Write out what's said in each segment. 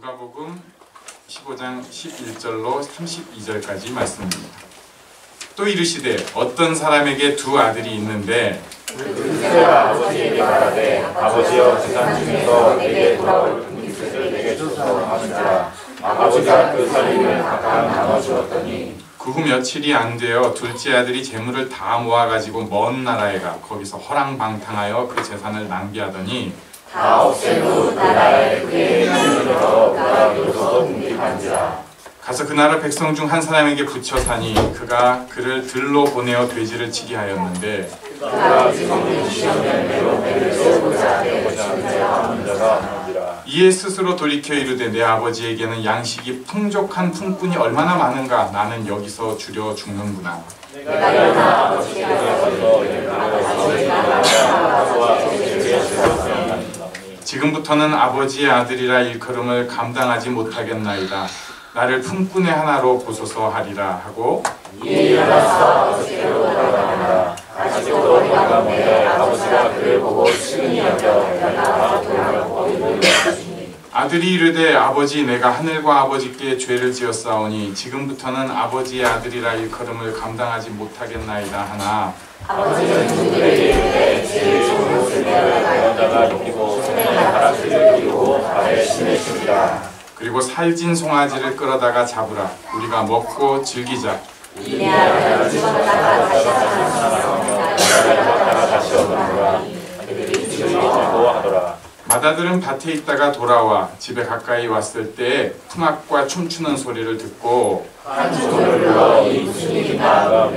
누가복음 15장 11절로 32절까지 말씀입니다. 또 이르시되 어떤 사람에게 두 아들이 있는데 그가 아버지에게 말하되 아버지여 재산 중에서 내게 돌아올 분깃을 내게 주소서 하시니라. 아버지가 그 살림을 각각 나눠주었더니 그 후 며칠이 안 되어 둘째 아들이 재물을 다 모아가지고 먼 나라에 가 거기서 허랑방탕하여 그 재산을 낭비하더니 다 없앤 후 그 나라에 그의 형님으로 그가 비로소 분깃한지라. 가서 그 나라 백성 중 한 사람에게 붙여 사니 그가 그를 들로 보내어 돼지를 치게 하였는데 그가 지성인 시험을 매로 배를 쏘고자 하는 자가 많은지라. 이에 스스로 돌이켜 이르되 내 아버지에게는 양식이 풍족한 품꾼이 얼마나 많은가. 나는 여기서 주려 죽는구나. 내가 일어나 아버지께서 지금부터는 아버지의 아들이라 일컬음을 감당하지 못하겠나이다. 나를 품꾼의 하나로 보소서 하리라 하고 이에 일어나서 아버지께로 돌아가니라. 아직도 돌아가는데 아버지가 그를 보고 측은히 여겨 일어나 돌아가고 이르되 아들이 이르되 아버지 내가 하늘과 아버지께 죄를 지었사오니 지금부터는 아버지의 아들이라 일컬음을 감당하지 못하겠나이다 하나 아버지는 그들에게 이르되 죄를 지은 것을 내가 자가 여기고 손에 가라지를 들고 발에 신으시니라. 그리고 살진 송아지를 끌어다가 잡으라. 우리가 먹고 즐기자. 이내 아들을 집어다가 다시 얻으라. 그들이 즐기고 하더라. 맏아들은 밭에 있다가 돌아와 집에 가까이 왔을 때에 풍악과 춤추는 소리를 듣고 한 손을 불러 이 무슨 일이나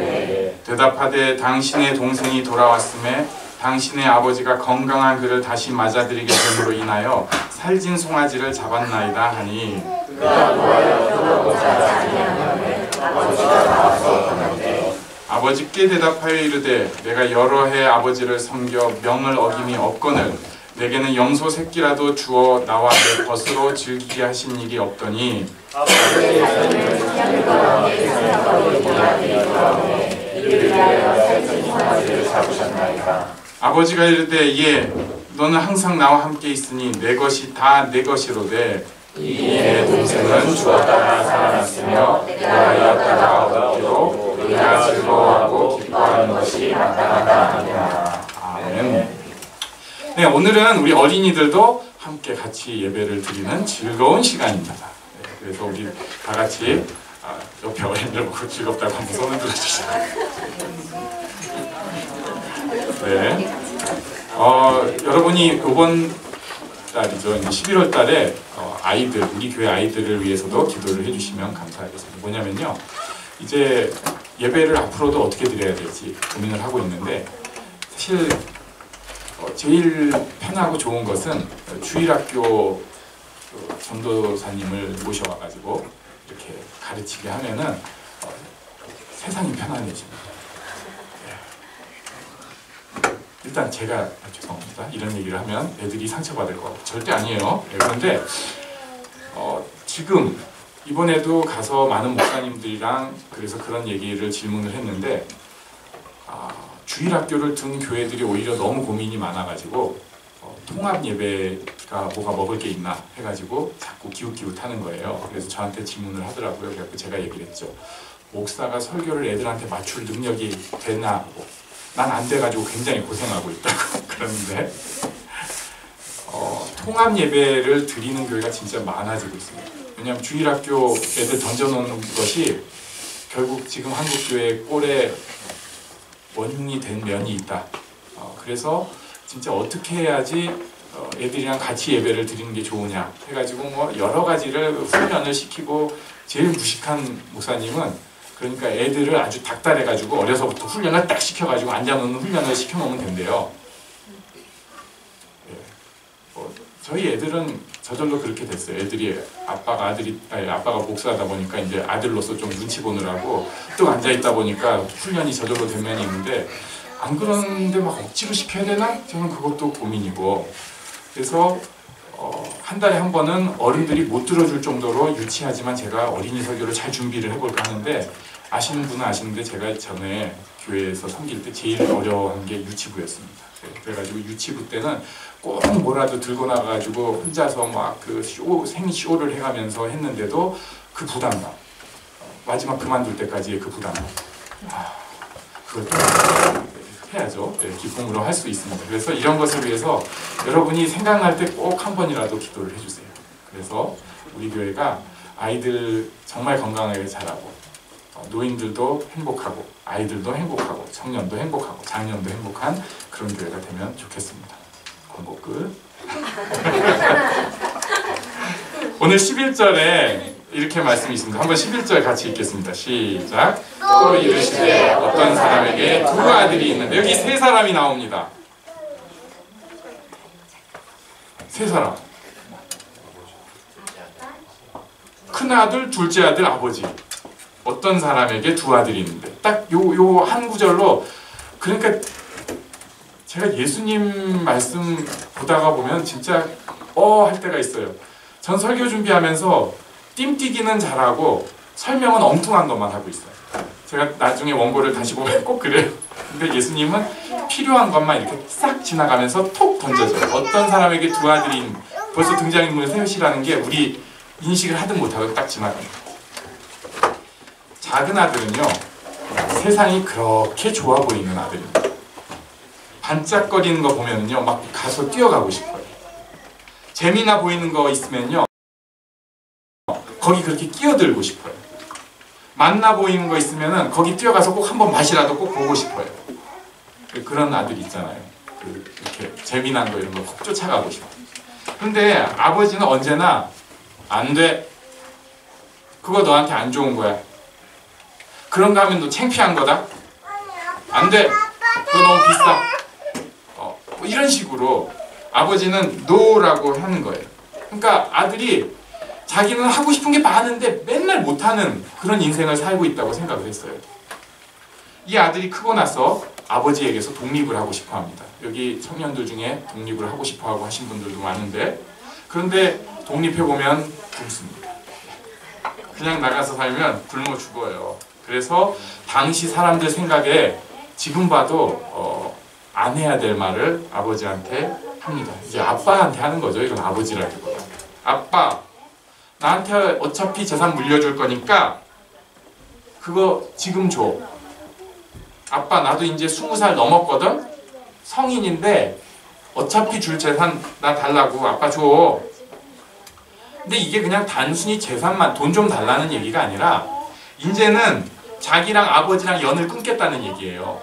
대답하되 당신의 동생이 돌아왔음에 당신의 아버지가 건강한 그를 다시 맞아들이게 됨으로 인하여 살진 송아지를 잡았나이다 하니 그가 노하여 돌아오자 아니하며 아버지가 나와서 하는데 아버지께 대답하여 이르되 내가 여러 해 아버지를 섬겨 명을 어김이 없거늘 내게는 염소 새끼라도 주어 나와 내 벗으로 즐기게 하신 일이 없더니 아버지의 자녀를 향유가 생각하고 돌아오니 이를 위하여 살찐 송아지를 잡으셨나이다. 아버지가 이르되 예 너는 항상 나와 함께 있으니 내 것이 다 내 것이로되 이에 내 동생은 주었다가 살아났으며 내가 이었다가 얻었기로 우리가 즐거워하고 기뻐하는 것이 마땅하다 하니라. 아멘. 네, 오늘은 우리 어린이들도 함께 같이 예배를 드리는 즐거운 시간입니다. 네, 그래서 우리 다 같이 옆에 어린이들 보고 즐겁다고 한번 손을 들어주시죠. 네, 여러분이 이번 달이죠. 11월 달에 아이들, 우리 교회 아이들을 위해서도 기도를 해주시면 감사하겠습니다. 뭐냐면요, 이제 예배를 앞으로도 어떻게 드려야 될지 고민을 하고 있는데 사실 제일 편하고 좋은 것은 주일학교 전도사님을 모셔와가지고 이렇게 가르치게 하면은 세상이 편안해집니다. 네. 일단 제가 죄송합니다. 이런 얘기를 하면 애들이 상처받을 거 절대 아니에요. 네, 그런데 지금 이번에도 가서 많은 목사님들이랑 그래서 그런 얘기를 질문을 했는데 주일학교를 둔 교회들이 오히려 너무 고민이 많아가지고 통합 예배가 뭐가 먹을 게 있나 해가지고 자꾸 기웃기웃하는 거예요. 그래서 저한테 질문을 하더라고요. 그래서 제가 얘기를 했죠. 목사가 설교를 애들한테 맞출 능력이 되나? 난 안 돼가지고 굉장히 고생하고 있다고 그러는데 통합 예배를 드리는 교회가 진짜 많아지고 있습니다. 왜냐하면 주일학교 애들 던져놓는 것이 결국 지금 한국교회 꼴에 원흉이 된 면이 있다. 그래서 진짜 어떻게 해야지 애들이랑 같이 예배를 드리는 게 좋으냐 해가지고 뭐 여러 가지를 훈련을 시키고 제일 무식한 목사님은 그러니까 애들을 아주 닥달해가지고 어려서부터 훈련을 딱 시켜가지고 앉아놓는 훈련을 시켜놓으면 된대요. 예. 저희 애들은 저절로 그렇게 됐어요. 애들이 아빠가 목사하다 보니까 이제 아들로서 좀 눈치 보느라고 또 앉아 있다 보니까 훈련이 저절로 된 면이 있는데 안 그러는데 막 억지로 시켜야 되나? 저는 그것도 고민이고 그래서 한 달에 한 번은 어른들이 못 들어줄 정도로 유치하지만 제가 어린이 설교를 잘 준비를 해볼까 하는데 아시는 분은 아시는데 제가 전에 교회에서 섬길 때 제일 어려운 게 유치부였습니다. 그래가지고 유치부 때는 꼭 뭐라도 들고 나가지고 혼자서 막 그 생쇼를 해가면서 했는데도 그 부담감, 마지막 그만둘 때까지의 그 부담감, 그걸 또 해야죠. 네, 기쁨으로 할 수 있습니다. 그래서 이런 것을 위해서 여러분이 생각날 때 꼭 한 번이라도 기도를 해주세요. 그래서 우리 교회가 아이들 정말 건강하게 자라고, 노인들도 행복하고, 아이들도 행복하고, 청년도 행복하고, 장년도 행복한 그런 교회가 되면 좋겠습니다. 광고 끝. 오늘 11절에 이렇게 말씀이 있습니다. 한번 11절 같이 읽겠습니다. 시작. 또 이르시되 어떤 사람에게 두 아들이 있는데, 여기 세 사람이 나옵니다. 세 사람. 큰아들, 둘째 아들, 아버지. 어떤 사람에게 두 아들이 있는데, 딱 요 한 구절로, 그러니까 제가 예수님 말씀 보다가 보면 진짜 할 때가 있어요. 전 설교 준비하면서 띵뛰기는 잘하고 설명은 엉뚱한 것만 하고 있어요. 제가 나중에 원고를 다시 보면 꼭 그래요. 근데 예수님은 필요한 것만 이렇게 싹 지나가면서 톡 던져줘요. 어떤 사람에게 두 아들이 벌써 등장인물 셋이라는 게 우리 인식을 하든 못하든 딱 지나갑니다. 작은 아들은요, 세상이 그렇게 좋아 보이는 아들입니다. 반짝거리는 거 보면요, 막 가서 뛰어가고 싶어요. 재미나 보이는 거 있으면요, 거기 그렇게 끼어들고 싶어요. 맛나 보이는 거 있으면은 거기 뛰어가서 꼭 한번 맛이라도 꼭 보고 싶어요. 그런 아들 있잖아요. 이렇게 재미난 거 이런 거 꼭 쫓아가고 싶어요. 근데 아버지는 언제나 안 돼. 그거 너한테 안 좋은 거야. 그런 거 하면 너 창피한 거다. 안 돼. 그거 너무 비싸. 뭐 이런 식으로 아버지는 노라고 하는 거예요. 그러니까 아들이 자기는 하고 싶은 게 많은데 맨날 못하는 그런 인생을 살고 있다고 생각을 했어요. 이 아들이 크고 나서 아버지에게서 독립을 하고 싶어 합니다. 여기 청년들 중에 독립을 하고 싶어 하고 하신 분들도 많은데, 그런데 독립해보면 굶습니다. 그냥 나가서 살면 굶어 죽어요. 그래서 당시 사람들 생각에 지금 봐도 안 해야 될 말을 아버지한테 합니다. 이제 아빠한테 하는 거죠. 이건 아버지라기보다. 아빠, 나한테 어차피 재산 물려줄 거니까 그거 지금 줘. 아빠, 나도 이제 20살 넘었거든? 성인인데 어차피 줄 재산 나 달라고. 아빠 줘. 근데 이게 그냥 단순히 재산만, 돈 좀 달라는 얘기가 아니라 이제는 자기랑 아버지랑 연을 끊겠다는 얘기예요.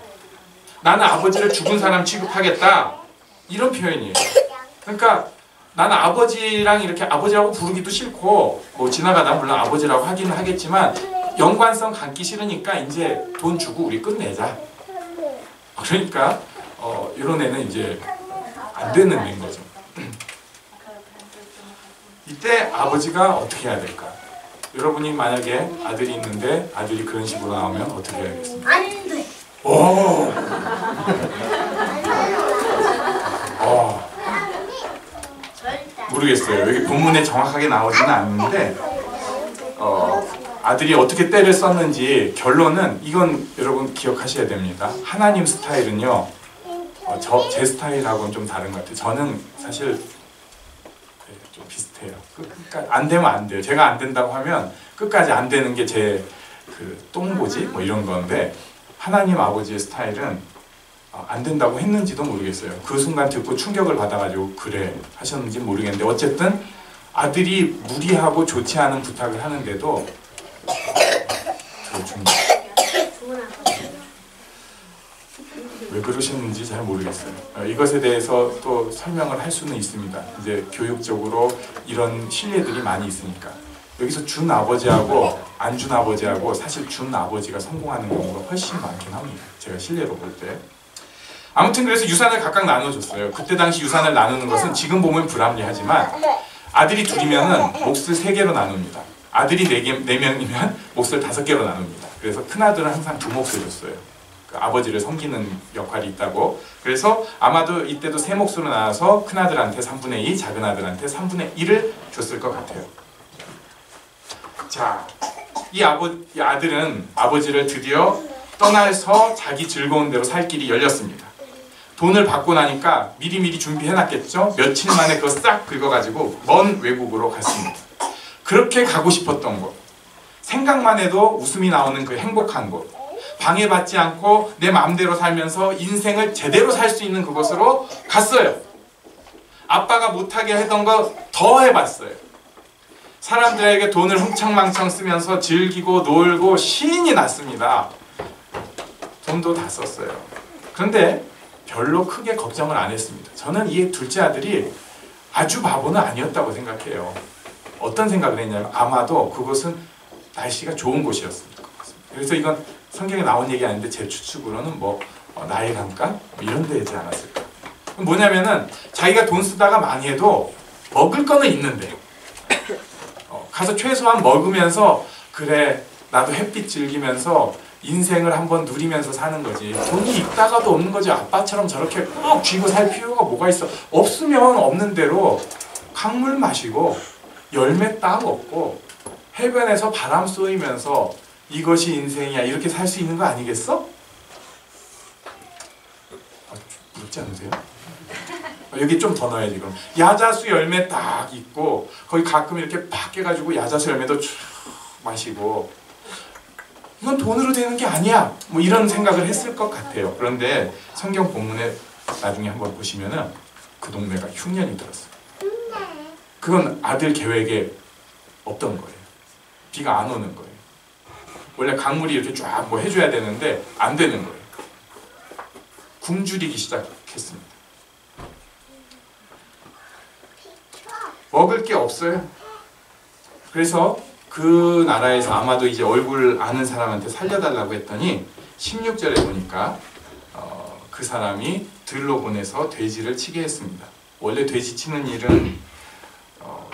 나는 아버지를 죽은 사람 취급하겠다. 이런 표현이에요. 그러니까 나는 아버지랑 이렇게 아버지라고 부르기도 싫고, 뭐 지나가다 물론 아버지라고 하기는 하겠지만 연관성 갖기 싫으니까 이제 돈 주고 우리 끝내자. 그러니까 이런 애는 이제 안 되는 애인 거죠. 이때 아버지가 어떻게 해야 될까? 여러분이 만약에 아들이 있는데 아들이 그런 식으로 나오면 어떻게 해야겠습니까? 안 돼. 오! 모르겠어요. 여기 본문에 정확하게 나오지는 않는데 아들이 어떻게 때를 썼는지 결론은 이건 여러분 기억하셔야 됩니다. 하나님 스타일은요, 제 스타일하고는 좀 다른 것 같아요. 저는 사실 좀 비슷해요. 그러니까 안 되면 안 돼요. 제가 안 된다고 하면 끝까지 안 되는 게 제 그 똥고지 뭐 이런 건데, 하나님 아버지의 스타일은 안 된다고 했는지도 모르겠어요. 그 순간 듣고 충격을 받아가지고 그래 하셨는지 모르겠는데, 어쨌든 아들이 무리하고 좋지 않은 부탁을 하는데도 들어줍니다. 왜 그러셨는지 잘 모르겠어요. 이것에 대해서 또 설명을 할 수는 있습니다. 이제 교육적으로 이런 신뢰들이 많이 있으니까. 여기서 준 아버지하고 안 준 아버지하고 사실 준 아버지가 성공하는 경우가 훨씬 많긴 합니다. 제가 신뢰로 볼 때. 아무튼 그래서 유산을 각각 나눠줬어요. 그때 당시 유산을 나누는 것은 지금 보면 불합리하지만 아들이 둘이면은 몫을 3개로 나눕니다. 아들이 4명이면 몫을 5개로 나눕니다. 그래서 큰아들은 항상 2몫을 줬어요. 그 아버지를 섬기는 역할이 있다고. 그래서 아마도 이때도 3몫으로 나눠서 큰아들한테 3분의 2, 작은아들한테 3분의 1을 줬을 것 같아요. 자, 이 아들은 아버지를 드디어 떠나서 자기 즐거운 대로 살 길이 열렸습니다. 돈을 받고 나니까 미리미리 준비해놨겠죠? 며칠 만에 그거 싹 긁어가지고 먼 외국으로 갔습니다. 그렇게 가고 싶었던 곳, 생각만 해도 웃음이 나오는 그 행복한 곳, 방해받지 않고 내 마음대로 살면서 인생을 제대로 살 수 있는 그곳으로 갔어요. 아빠가 못하게 했던 거 더 해봤어요. 사람들에게 돈을 흥청망청 쓰면서 즐기고 놀고 신이 났습니다. 돈도 다 썼어요. 그런데 별로 크게 걱정을 안 했습니다. 저는 이 둘째 아들이 아주 바보는 아니었다고 생각해요. 어떤 생각을 했냐면 아마도 그곳은 날씨가 좋은 곳이었습니다. 그래서 이건 성경에 나온 얘기 아닌데 제 추측으로는 뭐 나일 강가 뭐 이런 데지 않았을까. 뭐냐면은 자기가 돈 쓰다가 망해도 먹을 거는 있는데 가서 최소한 먹으면서 그래 나도 햇빛 즐기면서 인생을 한번 누리면서 사는 거지. 돈이 있다가도 없는 거지. 아빠처럼 저렇게 꼭 쥐고 살 필요가 뭐가 있어. 없으면 없는 대로 강물 마시고 열매 따 먹고 해변에서 바람 쏘이면서 이것이 인생이야 이렇게 살 수 있는 거 아니겠어? 부럽지 않으세요? 여기 좀 더 넣어야지 그럼. 야자수 열매 딱 있고 거기 가끔 이렇게 팍 깨가지고 야자수 열매도 쭉 마시고 이건 돈으로 되는 게 아니야 뭐 이런 생각을 했을 것 같아요. 그런데 성경 본문에 나중에 한번 보시면은 그 동네가 흉년이 들었어요. 그건 아들 계획에 없던 거예요. 비가 안 오는 거예요. 원래 강물이 이렇게 쫙 뭐 해줘야 되는데 안 되는 거예요. 굶주리기 시작했습니다. 먹을 게 없어요. 그래서 그 나라에서 아마도 이제 얼굴 아는 사람한테 살려달라고 했더니 16절에 보니까 그 사람이 들로 보내서 돼지를 치게 했습니다. 원래 돼지 치는 일은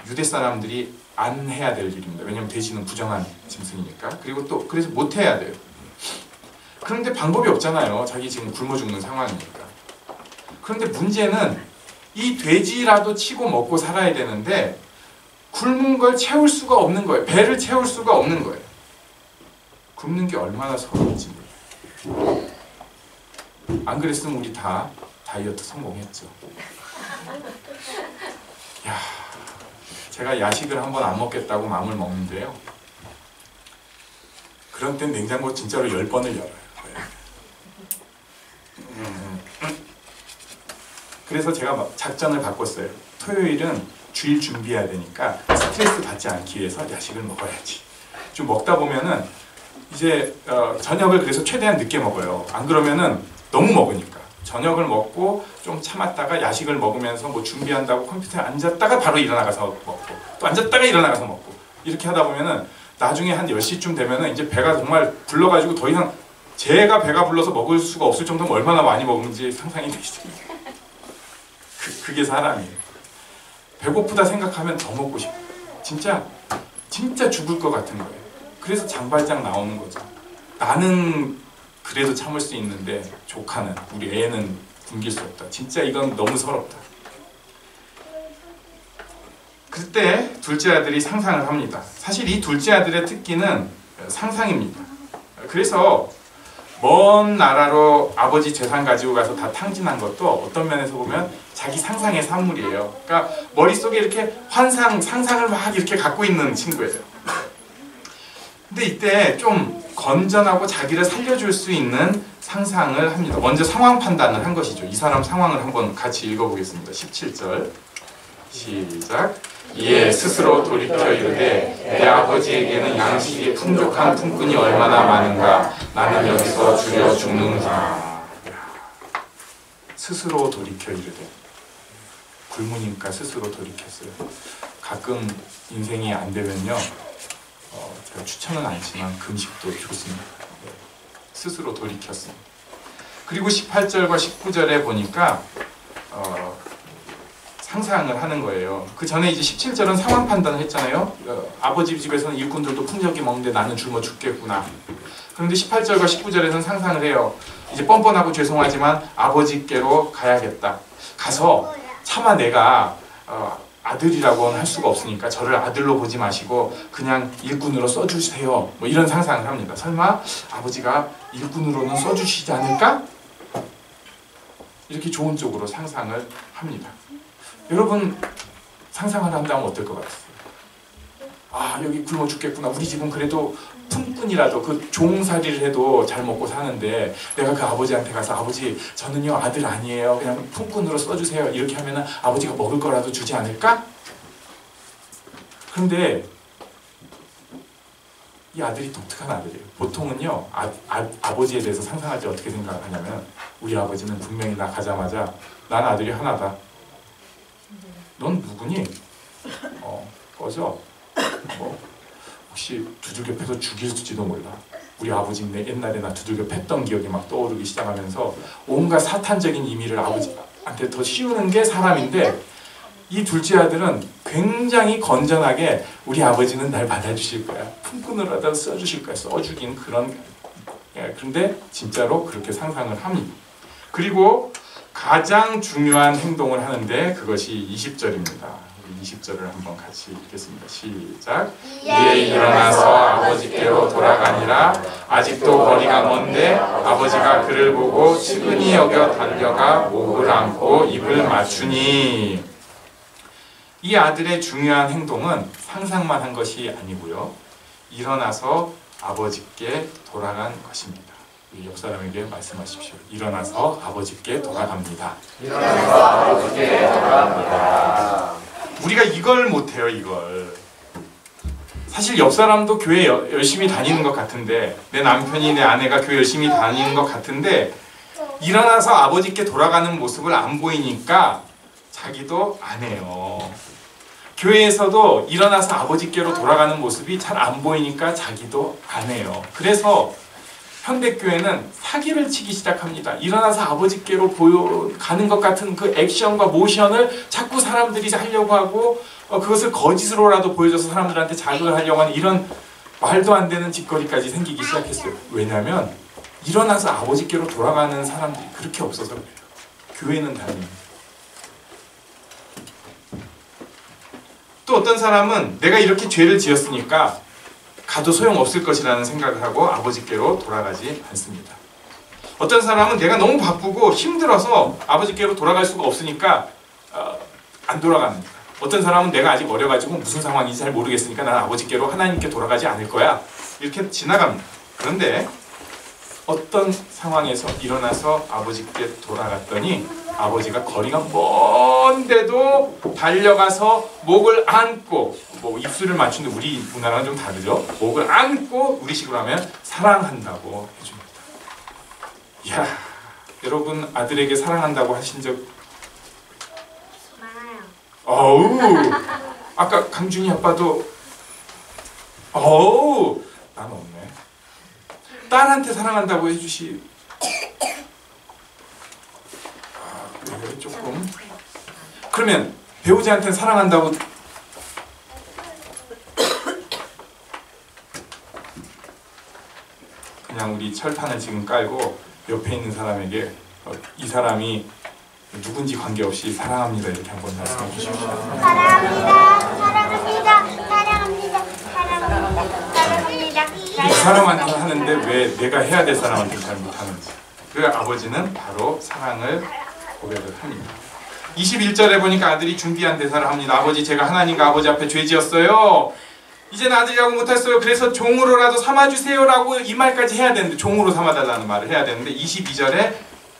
유대 사람들이 안 해야 될 일입니다. 왜냐하면 돼지는 부정한 짐승이니까. 그리고 또 그래서 못 해야 돼요. 그런데 방법이 없잖아요. 자기 지금 굶어 죽는 상황이니까. 그런데 문제는 이 돼지라도 치고 먹고 살아야 되는데 굶은 걸 채울 수가 없는 거예요. 배를 채울 수가 없는 거예요. 굶는 게 얼마나 서러운지 몰라요. 안 그랬으면 우리 다 다이어트 성공했죠. 야, 제가 야식을 한번 안 먹겠다고 마음을 먹는데요. 그런 땐 냉장고 진짜로 10번을 열어요. 그래서 제가 작전을 바꿨어요. 토요일은 주일 준비해야 되니까 스트레스 받지 않기 위해서 야식을 먹어야지. 좀 먹다 보면은 이제 저녁을 그래서 최대한 늦게 먹어요. 안 그러면은 너무 먹으니까. 저녁을 먹고 좀 참았다가 야식을 먹으면서 뭐 준비한다고 컴퓨터에 앉았다가 바로 일어나가서 먹고 또 앉았다가 일어나가서 먹고 이렇게 하다 보면은 나중에 한 10시쯤 되면은 이제 배가 정말 불러가지고 더 이상 제가 배가 불러서 먹을 수가 없을 정도면 얼마나 많이 먹는지 상상이 되시죠. 그게 사람이에요. 배고프다 생각하면 더 먹고 싶어요. 진짜 죽을 것 같은 거예요. 그래서 장발장 나오는 거죠. 나는 그래도 참을 수 있는데 조카는, 우리 애는 굶길 수 없다. 진짜 이건 너무 서럽다. 그때 둘째 아들이 상상을 합니다. 사실 이 둘째 아들의 특기는 상상입니다. 그래서 먼 나라로 아버지 재산 가지고 가서 다 탕진한 것도 어떤 면에서 보면 자기 상상의 산물이에요. 그러니까 머릿속에 이렇게 상상을 막 이렇게 갖고 있는 친구예요. 근데 이때 좀 건전하고 자기를 살려줄 수 있는 상상을 합니다. 먼저 상황 판단을 한 것이죠. 이 사람 상황을 한번 같이 읽어보겠습니다. 17절 시작. 이에 스스로 돌이켜 이르되 내 아버지에게는 양식이 풍족한 품꾼이 얼마나 많은가. 나는 여기서 줄여 죽는구나. 스스로 돌이켜 이르되. 굶으니까 스스로 돌이켰어요. 가끔 인생이 안 되면요, 제가 추천은 않지만 금식도 좋습니다. 네. 스스로 돌이켰습니다. 그리고 18절과 19절에 보니까 상상을 하는 거예요. 그 전에 이제 17절은 상황 판단을 했잖아요. 아버지 집에서는 일꾼들도 풍족히 먹는데 나는 굶어 죽겠구나. 그런데 18절과 19절에서는 상상을 해요. 이제 뻔뻔하고 죄송하지만 아버지께로 가야겠다. 가서 차마 내가 아들이라고는 할 수가 없으니까 저를 아들로 보지 마시고 그냥 일꾼으로 써주세요. 뭐 이런 상상을 합니다. 설마 아버지가 일꾼으로는 써주시지 않을까? 이렇게 좋은 쪽으로 상상을 합니다. 여러분 상상을 한다면 어떨 것 같아요? 아, 여기 굶어 죽겠구나. 우리 집은 그래도 품꾼이라도 그 종살이를 해도 잘 먹고 사는데 내가 그 아버지한테 가서 아버지 저는요 아들 아니에요. 그냥 품꾼으로 써주세요. 이렇게 하면은 아버지가 먹을 거라도 주지 않을까? 그런데 이 아들이 독특한 아들이에요. 보통은요 아버지에 대해서 상상할 때 어떻게 생각하냐면 우리 아버지는 분명히 나 가자마자 난 아들이 하나다. 넌 누구니? 꺼져. 뭐 혹시 두들겨 패서 죽일지도 몰라. 우리 아버지는 옛날에 나 두들겨 팼던 기억이 막 떠오르기 시작하면서 온갖 사탄적인 의미를 아버지한테 더 씌우는 게 사람인데 이 둘째 아들은 굉장히 건전하게 우리 아버지는 날 받아주실 거야. 품꾼으로라도 써주실 거야. 써주긴 그런 그런데 진짜로 그렇게 상상을 합니다. 그리고 가장 중요한 행동을 하는데 그것이 20절입니다. 20절을 한번 같이 읽겠습니다. 시작. 이에 일어나서 아버지께로 돌아가니라. 아직도 거리가 먼데 아버지가 그를 보고 측은히 여겨 달려가 목을 안고 입을 맞추니. 이 아들의 중요한 행동은 상상만 한 것이 아니고요. 일어나서 아버지께 돌아간 것입니다. 우리 옆 사람에게 말씀하십시오. 일어나서 아버지께 돌아갑니다. 일어나서 아버지께 돌아갑니다. 우리가 이걸 못해요. 이걸 사실 옆 사람도 교회 열심히 다니는 것 같은데 내 남편이 내 아내가 교회 열심히 다니는 것 같은데 일어나서 아버지께 돌아가는 모습을 안 보이니까 자기도 안 해요. 교회에서도 일어나서 아버지께로 돌아가는 모습이 잘 안 보이니까 자기도 안 해요. 그래서 현대교회는 사기를 치기 시작합니다. 일어나서 아버지께로 가는 것 같은 그 액션과 모션을 자꾸 사람들이 하려고 하고 그것을 거짓으로라도 보여줘서 사람들한테 자극을 하려고 하는 이런 말도 안 되는 짓거리까지 생기기 시작했어요. 왜냐하면 일어나서 아버지께로 돌아가는 사람들이 그렇게 없어서 그래요. 교회는 다릅니다. 또 어떤 사람은 내가 이렇게 죄를 지었으니까 가도 소용없을 것이라는 생각을 하고 아버지께로 돌아가지 않습니다. 어떤 사람은 내가 너무 바쁘고 힘들어서 아버지께로 돌아갈 수가 없으니까 안 돌아갑니다. 어떤 사람은 내가 아직 어려가지고 무슨 상황인지 잘 모르겠으니까 나는 아버지께로 하나님께 돌아가지 않을 거야. 이렇게 지나갑니다. 그런데 어떤 상황에서 일어나서 아버지께 돌아갔더니 아버지가 거리가 먼데도 달려가서 목을 안고 뭐 입술을 맞추는데 우리 문화랑 좀 다르죠. 목을 안고 우리식으로 하면 사랑한다고 해줍니다. 이야, 여러분 아들에게 사랑한다고 하신 적 많아요. 어우, 아까 강준이 아빠도 어우, 난 없네. 딸한테 사랑한다고 해주시. 네, 조금. 그러면 배우자한테 사랑한다고 그냥 우리 철판을 지금 깔고 옆에 있는 사람에게 이 사람이 누군지 관계없이 사랑합니다 이렇게 한번 말씀해 주십시오. 사랑합니다. 사랑합니다. 사랑합니다. 사랑합니다. 사랑합니다. 이 사람한테 하는데 왜 내가 해야 될 사람한테 잘 못하는지. 그 아버지는 바로 사랑을 고백을 합니다. 21절에 보니까 아들이 준비한 대사를 합니다. 아버지, 제가 하나님과 아버지 앞에 죄 지었어요. 이제는 아들이라고 못했어요. 그래서 종으로라도 삼아주세요 라고 이 말까지 해야 되는데, 종으로 삼아달라는 말을 해야 되는데 22절에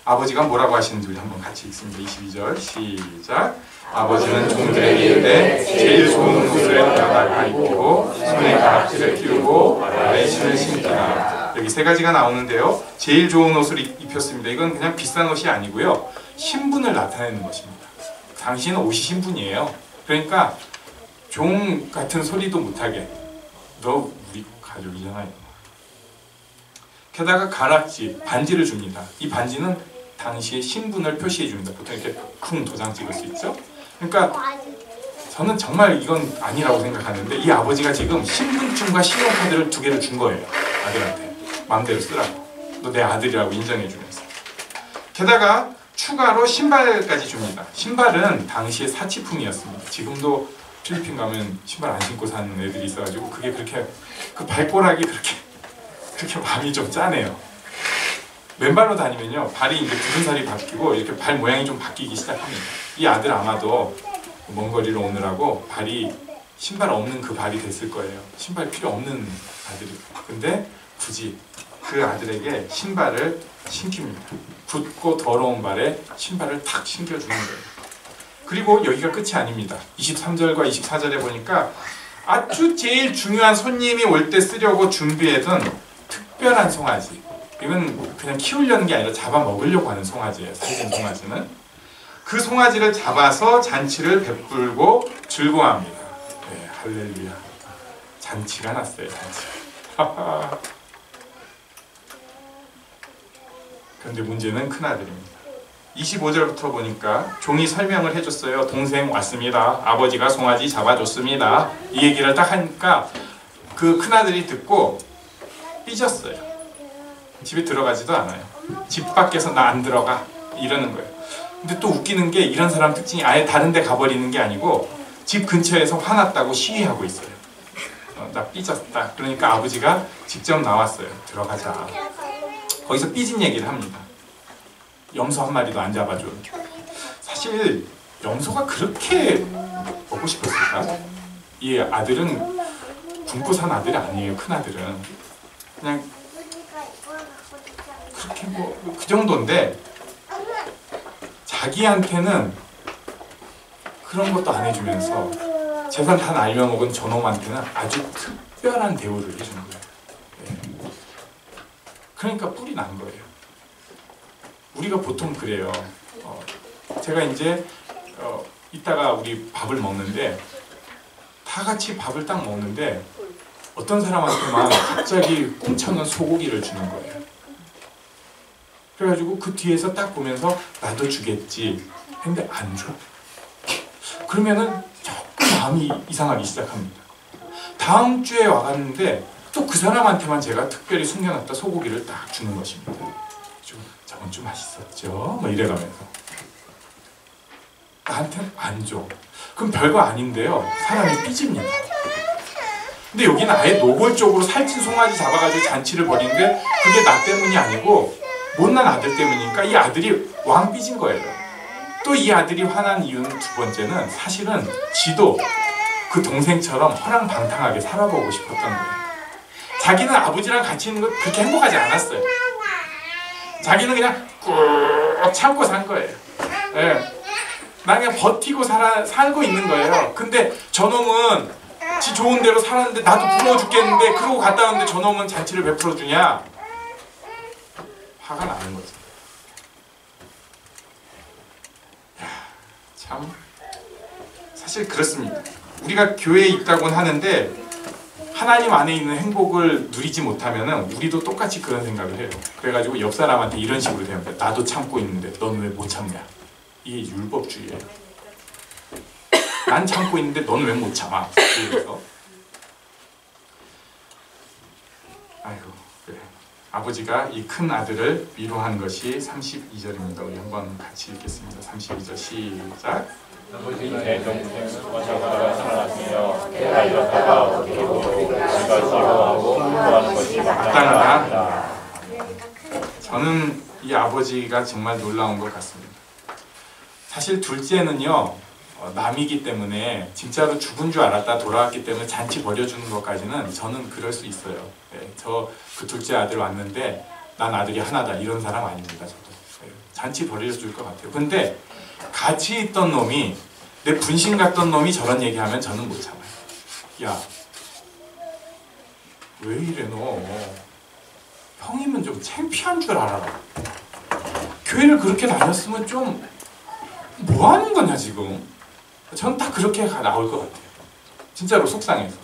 아버지가 뭐라고 하시는지 우리 한번 같이 읽습니다. 22절 시작. 아버지는 종들에게 이르되 제일 좋은 옷을 내가 입히고 손에 가락지를 끼우고 발에 신을 신기라. 여기 세 가지가 나오는데요. 제일 좋은 옷을 입혔습니다. 이건 그냥 비싼 옷이 아니고요. 신분을 나타내는 것입니다. 당신은 옷이 신분이에요. 그러니까 종 같은 소리도 못하게, 너 우리 가족이잖아요. 게다가 가락지, 반지를 줍니다. 이 반지는 당시의 신분을 표시해 줍니다. 보통 이렇게 쿵 도장 찍을 수 있죠. 그러니까 저는 정말 이건 아니라고 생각하는데 이 아버지가 지금 신분증과 신용카드를 2개를 준 거예요. 아들한테. 마음대로 쓰라고. 너 내 아들이라고 인정해 주면서. 게다가 추가로 신발까지 줍니다. 신발은 당시에 사치품이었습니다. 지금도 필리핀 가면 신발 안 신고 사는 애들이 있어가지고 그게 그렇게 그 발꼬락이 그렇게 마음이 좀 짠해요. 맨발로 다니면요 발이 이제 굳은 살이 바뀌고 이렇게 발 모양이 좀 바뀌기 시작합니다. 이 아들 아마도 먼 거리를 오느라고 발이 신발 없는 그 발이 됐을 거예요. 신발 필요 없는 아들이. 근데 굳이 그 아들에게 신발을 신깁니다. 붓고 더러운 발에 신발을 탁 신겨주는 거예요. 그리고 여기가 끝이 아닙니다. 23절과 24절에 보니까 아주 제일 중요한 손님이 올 때 쓰려고 준비해둔 특별한 송아지. 이건 그냥 키우려는 게 아니라 잡아먹으려고 하는 송아지예요. 살찐 송아지는. 그 송아지를 잡아서 잔치를 베풀고 즐거워합니다. 네, 할렐루야. 잔치가 났어요. 잔치. 그런데 문제는 큰아들입니다. 25절부터 보니까 종이 설명을 해줬어요. 동생 왔습니다. 아버지가 송아지 잡아줬습니다. 이 얘기를 딱 하니까 그 큰아들이 듣고 삐졌어요. 집에 들어가지도 않아요. 집 밖에서 나 안 들어가 이러는 거예요. 근데 또 웃기는 게 이런 사람 특징이 아예 다른 데 가버리는 게 아니고 집 근처에서 화났다고 시위하고 있어요. 나 삐졌다. 그러니까 아버지가 직접 나왔어요. 들어가자. 거기서 삐진 얘기를 합니다. 염소 한 마리도 안 잡아줘. 사실 염소가 그렇게 먹고 싶었을까? 이 아들은 굶고 산 아들이 아니에요. 큰아들은 그냥 그렇게 뭐 그 정도인데 자기한테는 그런 것도 안 해주면서 재산 다 날려먹은 저놈한테는 아주 특별한 대우를 해주는 거예요. 네. 그러니까 뿔이 난 거예요. 우리가 보통 그래요. 제가 이제 이따가 우리 밥을 먹는데 다 같이 밥을 딱 먹는데 어떤 사람한테만 갑자기 꽁쳐놓은 소고기를 주는 거예요. 그래가지고 그 뒤에서 딱 보면서 나도 주겠지 했는데 안 줘. 그러면은 조금 마음이 이상하기 시작합니다. 다음 주에 와갔는데 또 그 사람한테만 제가 특별히 숨겨놨다 소고기를 딱 주는 것입니다. 저건 좀 맛있었죠? 뭐 이래가면서 나한테는 안 줘. 그럼 별거 아닌데요. 사람이 삐집니다. 근데 여기는 아예 노골적으로 살찐 송아지 잡아가지고 잔치를 벌이는데 그게 나 때문이 아니고 못난 아들 때문이니까 이 아들이 왕 삐진 거예요. 또 이 아들이 화난 이유는 두 번째는 사실은 지도 그 동생처럼 허랑방탕하게 살아보고 싶었던 거예요. 자기는 아버지랑 같이 있는 거 그렇게 행복하지 않았어요. 자기는 그냥 꾹 참고 산 거예요. 예. 나 그냥 버티고 살고 있는 거예요. 근데 저놈은 지 좋은 대로 살았는데 나도 부러워 죽겠는데 그러고 갔다 왔는데 저놈은 잔치를 베풀어 주냐? 화가 나는 거죠. 참 사실 그렇습니다. 우리가 교회에 있다고는 하는데 하나님 안에 있는 행복을 누리지 못하면 우리도 똑같이 그런 생각을 해요. 그래가지고 옆 사람한테 이런 식으로 대합니다. 나도 참고 있는데 넌 왜 못 참냐? 이게 율법주의예요. 난 참고 있는데 넌 왜 못 참아? 그래서 아이고 그래. 아버지가 이 큰 아들을 위로한 것이 32절입니다. 우리 한번 같이 읽겠습니다. 32절 시작. 아버지 내 동생은 어쩌다가 살아났으며 내가 이렇다가 어떻게 보고 내가 싫어하고 공부하는 것이 마땅하다. 저는 이 아버지가 정말 놀라운 것 같습니다. 사실 둘째는요 남이기 때문에 진짜로 죽은 줄 알았다 돌아왔기 때문에 잔치 벌여주는 것까지는 저는 그럴 수 있어요. 네, 저 그 둘째 아들 왔는데 난 아들이 하나다 이런 사람 아닙니다. 저도 네, 잔치 벌여줄 것 같아요. 근데 같이 있던 놈이 내 분신 같던 놈이 저런 얘기하면 저는 못 참아요. 야, 왜 이래 너? 형이면 좀 창피한 줄 알아라. 교회를 그렇게 다녔으면 좀 뭐 하는 거냐 지금? 전 딱 그렇게 나올 것 같아요. 진짜로 속상해서.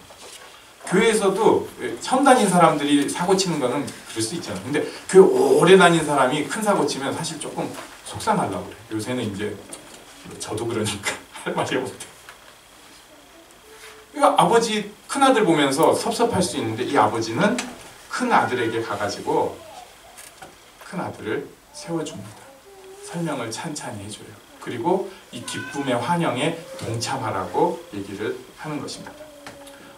교회에서도 처음 다닌 사람들이 사고 치는 거는 그럴 수 있잖아요. 근데 교회 오래 다닌 사람이 큰 사고 치면 사실 조금 속상하려고 그래요. 요새는 이제 저도 그러니까 할 말이 없대. 그러니까 아버지 큰아들 보면서 섭섭할 수 있는데 이 아버지는 큰아들에게 가가지고 큰아들을 세워줍니다. 설명을 찬찬히 해줘요. 그리고 이 기쁨의 환영에 동참하라고 얘기를 하는 것입니다.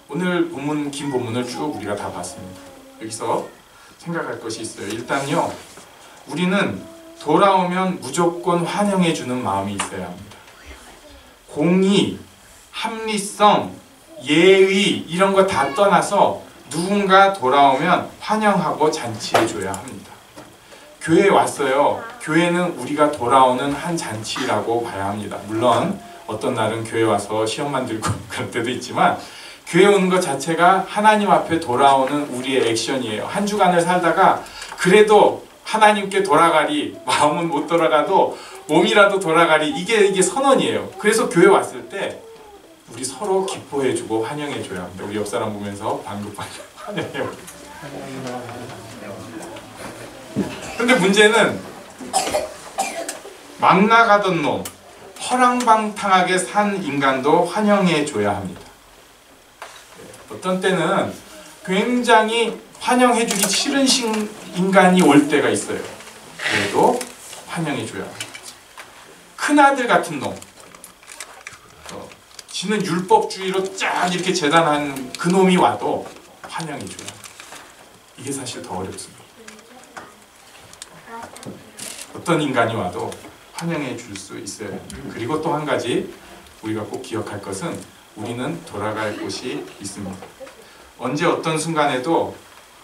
오늘 본문, 긴 본문을 쭉 우리가 다 봤습니다. 여기서 생각할 것이 있어요. 일단요, 우리는 돌아오면 무조건 환영해주는 마음이 있어야 합니다. 공의, 합리성, 예의 이런 거 다 떠나서 누군가 돌아오면 환영하고 잔치해줘야 합니다. 교회에 왔어요. 교회는 우리가 돌아오는 한 잔치라고 봐야 합니다. 물론 어떤 날은 교회 와서 시험만 들고 그럴 때도 있지만 교회 오는 것 자체가 하나님 앞에 돌아오는 우리의 액션이에요. 한 주간을 살다가 그래도 하나님께 돌아가리, 마음은 못 돌아가도 몸이라도 돌아가리, 이게 선언이에요. 그래서 교회 왔을 때 우리 서로 기뻐해주고 환영해줘야 합니다. 우리 옆 사람 보면서 방금 환영해요. 근데 문제는 막 나가던 놈, 허랑방탕하게 산 인간도 환영해줘야 합니다. 어떤 때는 굉장히 환영해주기 싫은 인간이 올 때가 있어요. 그래도 환영해줘야 합니다. 큰아들 같은 놈, 지는 율법주의로 쫙 이렇게 재단한 그 놈이 와도 환영해줘야 합니다. 이게 사실 더 어렵습니다. 어떤 인간이 와도 환영해 줄 수 있어야 합니다. 그리고 또 한 가지 우리가 꼭 기억할 것은 우리는 돌아갈 곳이 있습니다. 언제 어떤 순간에도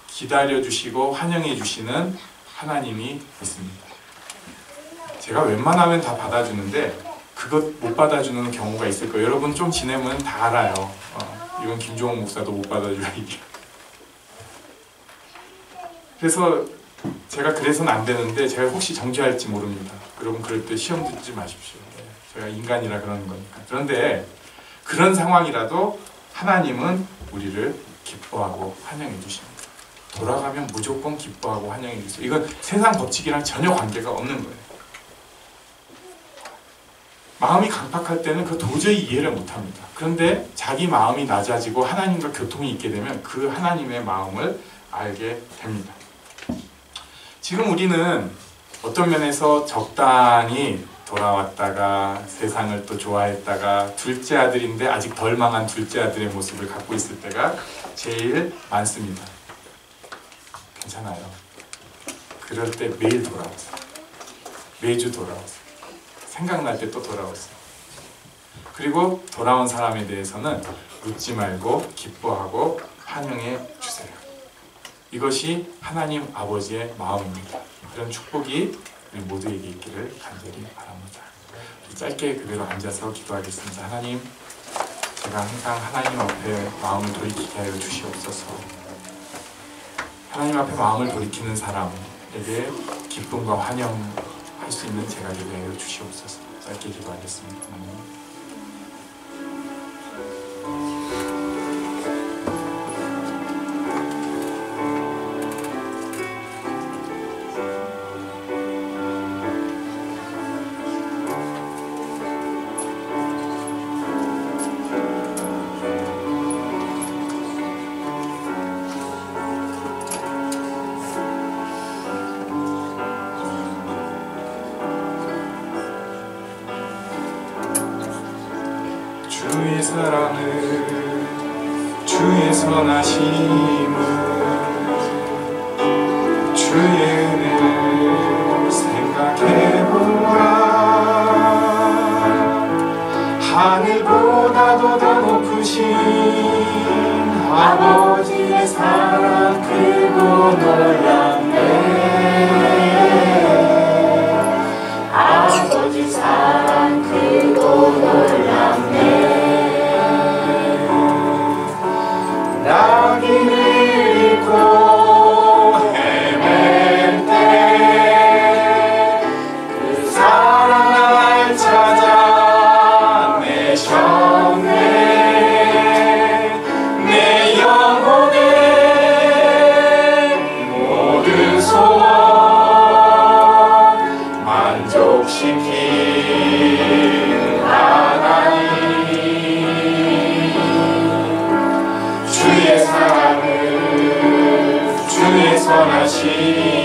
기다려주시고 환영해 주시는 하나님이 있습니다. 제가 웬만하면 다 받아주는데 그것 못 받아주는 경우가 있을 거예요. 여러분 좀 지내면 다 알아요. 이건 김종호 목사도 못 받아줘요. 이게. 그래서 제가 그래서는 안 되는데 제가 혹시 정죄할지 모릅니다. 여러분 그럴 때 시험 듣지 마십시오. 제가 인간이라 그러는 거니까. 그런데 그런 상황이라도 하나님은 우리를 기뻐하고 환영해 주십니다. 돌아가면 무조건 기뻐하고 환영해 주세요. 이건 세상 법칙이랑 전혀 관계가 없는 거예요. 마음이 강팍할 때는 그 도저히 이해를 못합니다. 그런데 자기 마음이 낮아지고 하나님과 교통이 있게 되면 그 하나님의 마음을 알게 됩니다. 지금 우리는 어떤 면에서 적당히 돌아왔다가 세상을 또 좋아했다가 둘째 아들인데 아직 덜 망한 둘째 아들의 모습을 갖고 있을 때가 제일 많습니다. 괜찮아요. 그럴 때 매일 돌아오세요. 매주 돌아오세요. 생각날 때 또 돌아오세요. 그리고 돌아온 사람에 대해서는 묻지 말고 기뻐하고 환영해 주세요. 이것이 하나님 아버지의 마음입니다. 그런 축복이 우리 모두에게 있기를 간절히 바랍니다. 짧게 그대로 앉아서 기도하겠습니다. 하나님, 제가 항상 하나님 앞에 마음을 돌이키게 하여 주시옵소서. 하나님 앞에 마음을 돌이키는 사람에게 기쁨과 환영할 수 있는 제가 되게 하여 주시옵소서. 짧게 기도하겠습니다. 하나님. 주의 사랑을 주의 선하심을 주의 은혜를 생각해보라. 하늘보다도 더 높으신 아버지의 사랑 크고 놀랍네. 아버지 사랑 크고 놀랍네. 나귀를 잃고 헤맬 때 그 사랑 날 찾아내셨네. 내 영혼의 모든 소원 만족시킨 하나님, 주의 사랑을 주의 선하심